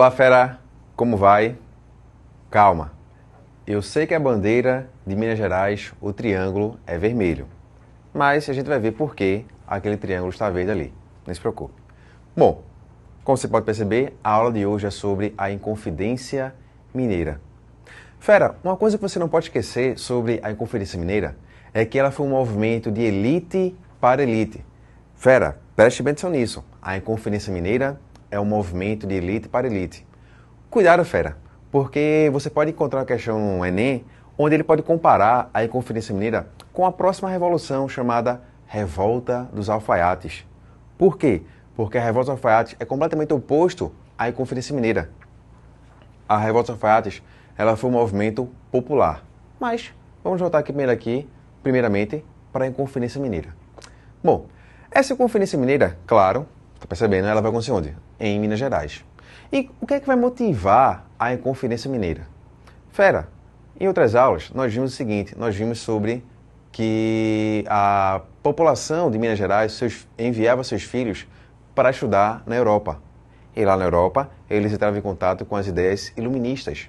Olá, fera! Como vai? Calma. Eu sei que a bandeira de Minas Gerais, o triângulo, é vermelho. Mas a gente vai ver por que aquele triângulo está verde ali. Não se preocupe. Bom, como você pode perceber, a aula de hoje é sobre a Inconfidência Mineira. Fera, uma coisa que você não pode esquecer sobre a Inconfidência Mineira é que ela foi um movimento de elite para elite. Fera, preste bem atenção nisso. A Inconfidência Mineira é um movimento de elite para elite. Cuidado, fera, porque você pode encontrar uma questão no Enem onde ele pode comparar a Inconfidência Mineira com a próxima revolução chamada Revolta dos Alfaiates. Por quê? Porque a Revolta dos Alfaiates é completamente oposto à Inconfidência Mineira. A Revolta dos Alfaiates ela foi um movimento popular. Mas vamos voltar primeiramente, para a Inconfidência Mineira. Bom, essa Inconfidência Mineira, claro, está percebendo, ela vai acontecer onde? Em Minas Gerais. E o que é que vai motivar a Inconfidência Mineira? Fera, em outras aulas, nós vimos o seguinte, nós vimos sobre que a população de Minas Gerais enviava seus filhos para estudar na Europa. E lá na Europa, eles entravam em contato com as ideias iluministas.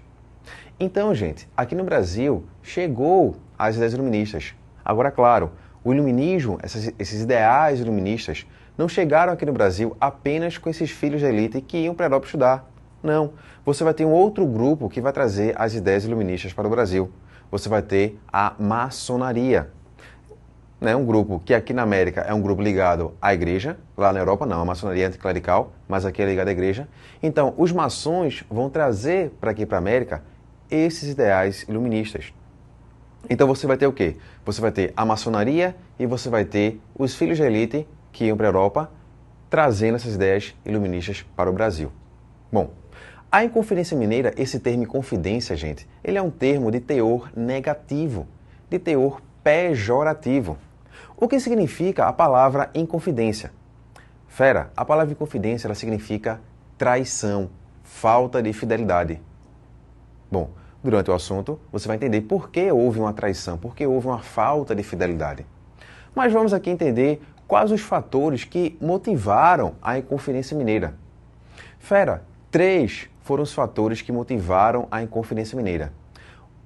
Então, gente, aqui no Brasil, chegou as ideias iluministas. Agora, claro, o iluminismo, esses ideais iluministas, não chegaram aqui no Brasil apenas com esses filhos da elite que iam para a Europa estudar. Não. Você vai ter um outro grupo que vai trazer as ideias iluministas para o Brasil. Você vai ter a maçonaria. Um grupo que aqui na América é um grupo ligado à igreja. Lá na Europa não, a maçonaria é anticlerical, mas aqui é ligado à igreja. Então, os maçons vão trazer para aqui, para a América, esses ideais iluministas. Então você vai ter o quê? Você vai ter a maçonaria e você vai ter os filhos da elite que iam para a Europa trazendo essas ideias iluministas para o Brasil. Bom, a Inconfidência Mineira, esse termo Inconfidência, gente, ele é um termo de teor negativo, de teor pejorativo. O que significa a palavra inconfidência? Fera, a palavra inconfidência ela significa traição, falta de fidelidade. Bom, durante o assunto, você vai entender por que houve uma traição, por que houve uma falta de fidelidade. Mas vamos aqui entender quais os fatores que motivaram a Inconfidência Mineira. Fera, 3 foram os fatores que motivaram a Inconfidência Mineira.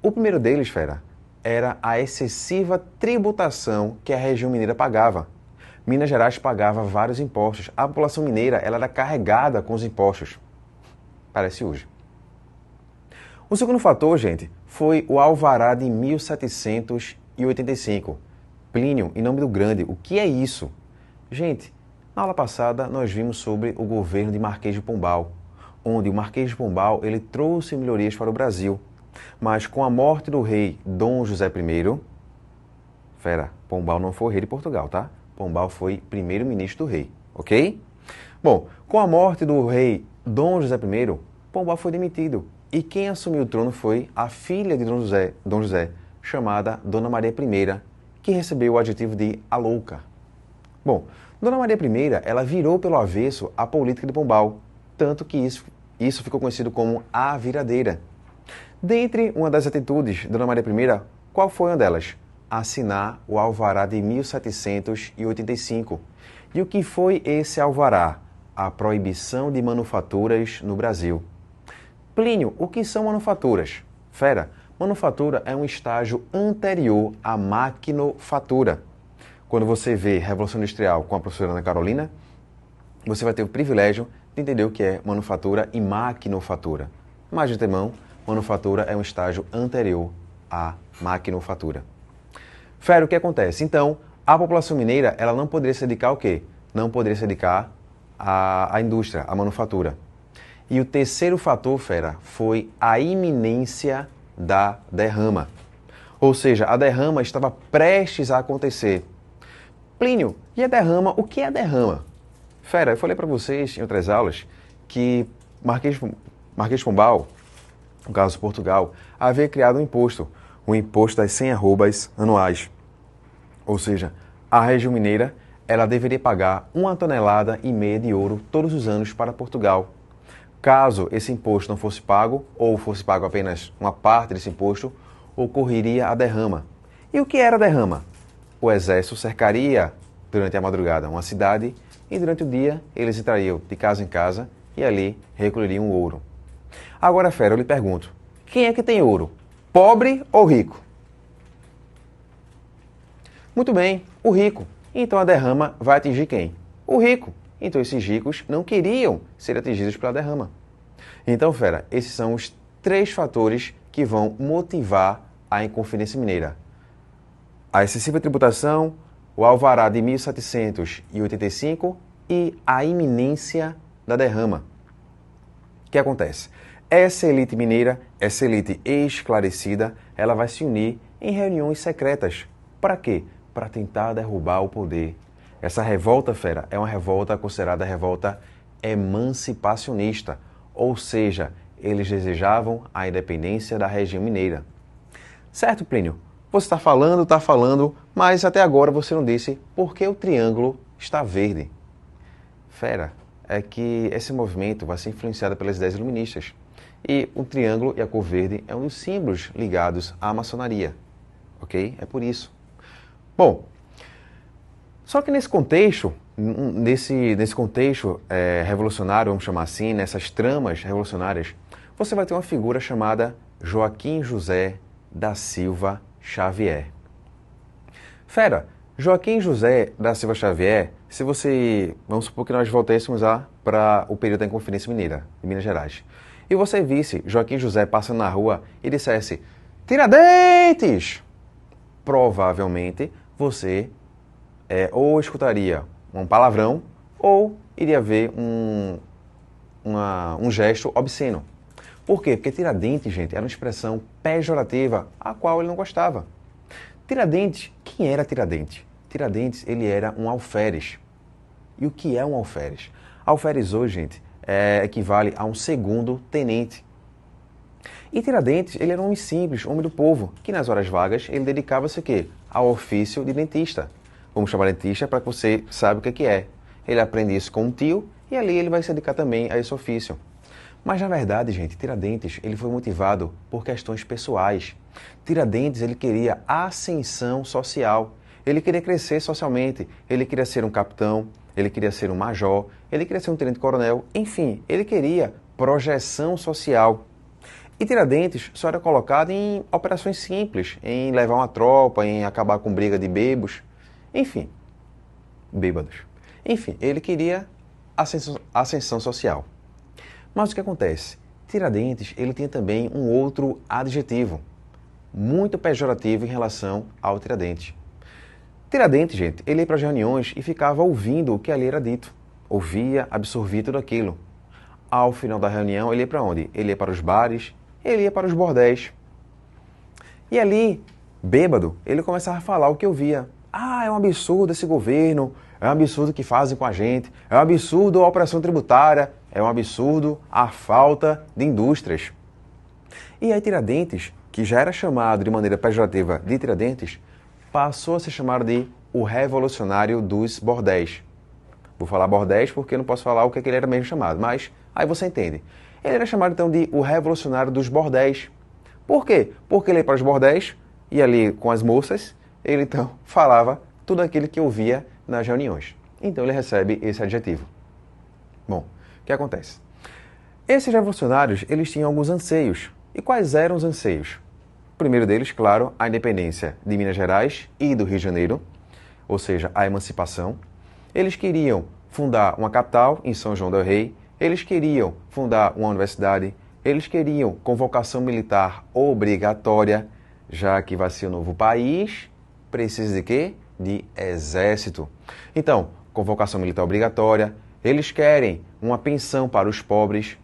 O primeiro deles, fera, era a excessiva tributação que a região mineira pagava. Minas Gerais pagava vários impostos. A população mineira ela era carregada com os impostos. Parece hoje. O segundo fator, gente, foi o Alvará de 1785. Plínio, em nome do Grande, o que é isso? Gente, na aula passada nós vimos sobre o governo de Marquês de Pombal, onde o Marquês de Pombal ele trouxe melhorias para o Brasil. Mas com a morte do rei Dom José I, fera, Pombal não foi rei de Portugal, tá? Pombal foi primeiro-ministro do rei, ok? Bom, com a morte do rei Dom José I, Pombal foi demitido. E quem assumiu o trono foi a filha de Dom José, chamada Dona Maria I, que recebeu o adjetivo de a louca. Bom, Dona Maria I, ela virou pelo avesso a política de Pombal, tanto que isso ficou conhecido como a viradeira. Dentre uma das atitudes de Dona Maria I, qual foi uma delas? Assinar o Alvará de 1785. E o que foi esse alvará? A proibição de manufaturas no Brasil. Plínio, o que são manufaturas? Fera, manufatura é um estágio anterior à maquinofatura. Quando você vê Revolução Industrial com a professora Ana Carolina, você vai ter o privilégio de entender o que é manufatura e maquinofatura. Mas de antemão, manufatura é um estágio anterior à maquinofatura. Fera, o que acontece? Então, a população mineira ela não poderia se dedicar ao quê? Não poderia se dedicar à indústria, à manufatura. E o terceiro fator, fera, foi a iminência da derrama. Ou seja, a derrama estava prestes a acontecer. Plínio, e a derrama? O que é a derrama? Fera, eu falei para vocês em outras aulas que Marquês de Pombal, no caso de Portugal, havia criado um imposto, o imposto das 100 arrobas anuais. Ou seja, a região mineira ela deveria pagar 1,5 tonelada de ouro todos os anos para Portugal. Caso esse imposto não fosse pago, ou fosse pago apenas uma parte desse imposto, ocorreria a derrama. E o que era a derrama? O exército cercaria durante a madrugada uma cidade e durante o dia eles entrariam de casa em casa e ali recolheriam o ouro. Agora, fera, eu lhe pergunto, quem é que tem ouro? Pobre ou rico? Muito bem, o rico. Então a derrama vai atingir quem? O rico. Então esses ricos não queriam ser atingidos pela derrama. Então, fera, esses são os 3 fatores que vão motivar a Inconfidência Mineira. A excessiva tributação, o alvará de 1785 e a iminência da derrama. O que acontece? Essa elite mineira, essa elite esclarecida, ela vai se unir em reuniões secretas. Para quê? Para tentar derrubar o poder. Essa revolta, fera, é uma revolta considerada revolta emancipacionista, ou seja, eles desejavam a independência da região mineira. Certo, Plínio? Você está falando, mas até agora você não disse por que o triângulo está verde. Fera, é que esse movimento vai ser influenciado pelas ideias iluministas. E o triângulo e a cor verde é um dos símbolos ligados à maçonaria. Ok? É por isso. Bom, só que nesse contexto, revolucionário, vamos chamar assim, nessas tramas revolucionárias, você vai ter uma figura chamada Joaquim José da Silva Xavier. Fera, Joaquim José da Silva Xavier, vamos supor que nós voltássemos para o período da Inconfidência Mineira, de Minas Gerais, e você visse Joaquim José passando na rua e dissesse, Tiradentes! Provavelmente você ou escutaria um palavrão ou iria ver um gesto obsceno. Por quê? Porque Tiradentes, gente, era uma expressão pejorativa a qual ele não gostava. Tiradentes, quem era Tiradentes? Tiradentes, ele era um alferes. E o que é um alferes? Alferes hoje, gente, equivale a um segundo tenente. E Tiradentes, ele era um homem simples, homem do povo, que nas horas vagas ele dedicava-se a quê? Ao ofício de dentista. Vamos chamar de dentista para que você saiba o que é. Ele aprende isso com um tio e ali ele vai se dedicar também a esse ofício. Mas na verdade, gente, Tiradentes ele foi motivado por questões pessoais. Tiradentes ele queria ascensão social. Ele queria crescer socialmente. Ele queria ser um capitão, ele queria ser um major, ele queria ser um tenente-coronel. Enfim, ele queria projeção social. E Tiradentes só era colocado em operações simples, em levar uma tropa, em acabar com briga de bêbados. Enfim, bêbados. Enfim, ele queria ascensão social. Mas o que acontece? Tiradentes, ele tinha também um outro adjetivo, muito pejorativo em relação ao Tiradentes. Tiradentes, gente, ele ia para as reuniões e ficava ouvindo o que ali era dito. Ouvia, absorvia tudo aquilo. Ao final da reunião, ele ia para onde? Ele ia para os bares, ele ia para os bordéis. E ali, bêbado, ele começava a falar o que eu via. Ah, é um absurdo esse governo, é um absurdo o que fazem com a gente, é um absurdo a operação tributária, é um absurdo a falta de indústrias. E aí Tiradentes, que já era chamado de maneira pejorativa de Tiradentes, passou a ser chamado de o revolucionário dos bordéis. Vou falar bordéis porque não posso falar o que ele era mesmo chamado, mas aí você entende. Ele era chamado então de o revolucionário dos bordéis. Por quê? Porque ele ia para os bordéis e ali com as moças, ele então falava tudo aquilo que eu via nas reuniões. Então ele recebe esse adjetivo. Bom, o que acontece? Esses revolucionários, eles tinham alguns anseios. E quais eram os anseios? O primeiro deles, claro, a independência de Minas Gerais e do Rio de Janeiro, ou seja, a emancipação. Eles queriam fundar uma capital em São João del Rei, eles queriam fundar uma universidade, eles queriam convocação militar obrigatória, já que vai ser um novo país, precisa de quê? De exército. Então, convocação militar obrigatória, eles querem uma pensão para os pobres.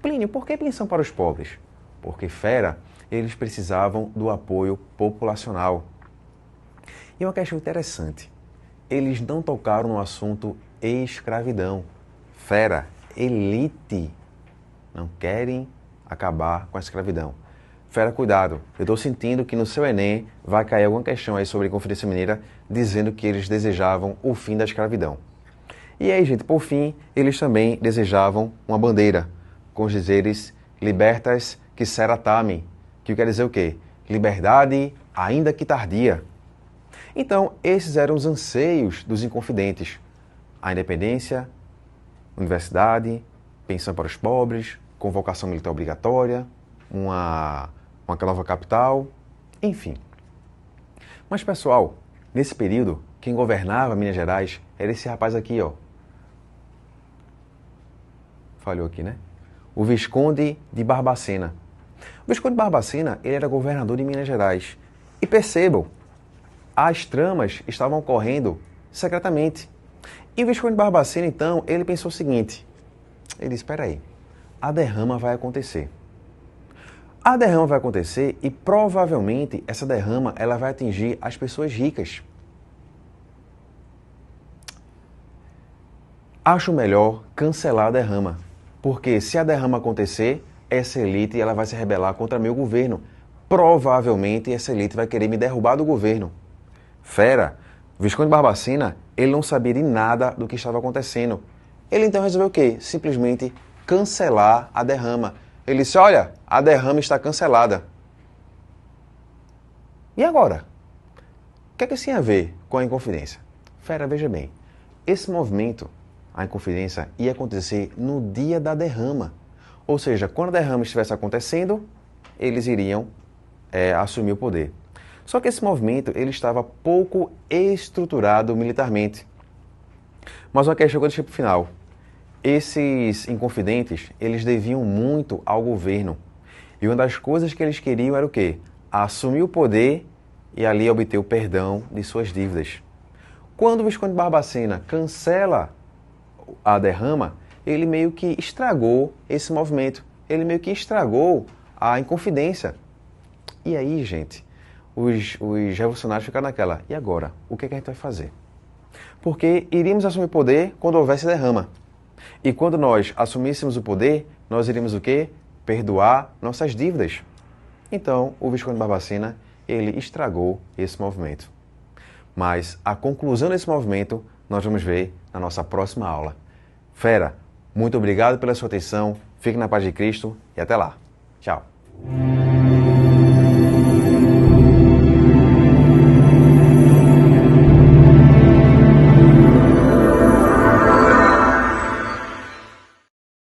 Plínio, por que pensão para os pobres? Porque, fera, eles precisavam do apoio populacional. E uma questão interessante, eles não tocaram no assunto escravidão. Fera, elite, não querem acabar com a escravidão. Fera, cuidado, eu estou sentindo que no seu Enem vai cair alguma questão aí sobre a Inconfidência Mineira dizendo que eles desejavam o fim da escravidão. E aí, gente, por fim, eles também desejavam uma bandeira com os dizeres libertas que seratamen, que quer dizer o quê? Liberdade, ainda que tardia. Então, esses eram os anseios dos inconfidentes. A independência, universidade, pensão para os pobres, convocação militar obrigatória, uma nova capital, enfim. Mas, pessoal, nesse período, quem governava Minas Gerais era esse rapaz aqui, ó. Falhou aqui, né? O Visconde de Barbacena. O Visconde de Barbacena, ele era governador de Minas Gerais. E percebam, as tramas estavam ocorrendo secretamente. E o Visconde de Barbacena, então, ele pensou o seguinte. Ele disse, espera aí, a derrama vai acontecer. A derrama vai acontecer e provavelmente essa derrama ela vai atingir as pessoas ricas. Acho melhor cancelar a derrama, porque se a derrama acontecer, essa elite ela vai se rebelar contra meu governo. Provavelmente essa elite vai querer me derrubar do governo. Fera, o Visconde de Barbacena, ele não sabia de nada do que estava acontecendo. Ele então resolveu o quê? Simplesmente cancelar a derrama. Ele disse, olha, a derrama está cancelada. E agora? O que é que isso tem a ver com a Inconfidência? Fera, veja bem, esse movimento, a Inconfidência, ia acontecer no dia da derrama. Ou seja, quando a derrama estivesse acontecendo, eles iriam assumir o poder. Só que esse movimento ele estava pouco estruturado militarmente. Mas uma questão que eu deixei para o final. Esses inconfidentes, eles deviam muito ao governo. E uma das coisas que eles queriam era o quê? Assumir o poder e ali obter o perdão de suas dívidas. Quando o Visconde de Barbacena cancela a derrama, ele meio que estragou esse movimento. Ele meio que estragou a Inconfidência. E aí, gente, os revolucionários ficaram naquela. E agora? O que é que a gente vai fazer? Porque iríamos assumir o poder quando houvesse derrama. E quando nós assumíssemos o poder, nós iríamos o quê? Perdoar nossas dívidas. Então, o Visconde de Barbacena, ele estragou esse movimento. Mas a conclusão desse movimento, nós vamos ver na nossa próxima aula. Fera, muito obrigado pela sua atenção, fique na paz de Cristo e até lá. Tchau.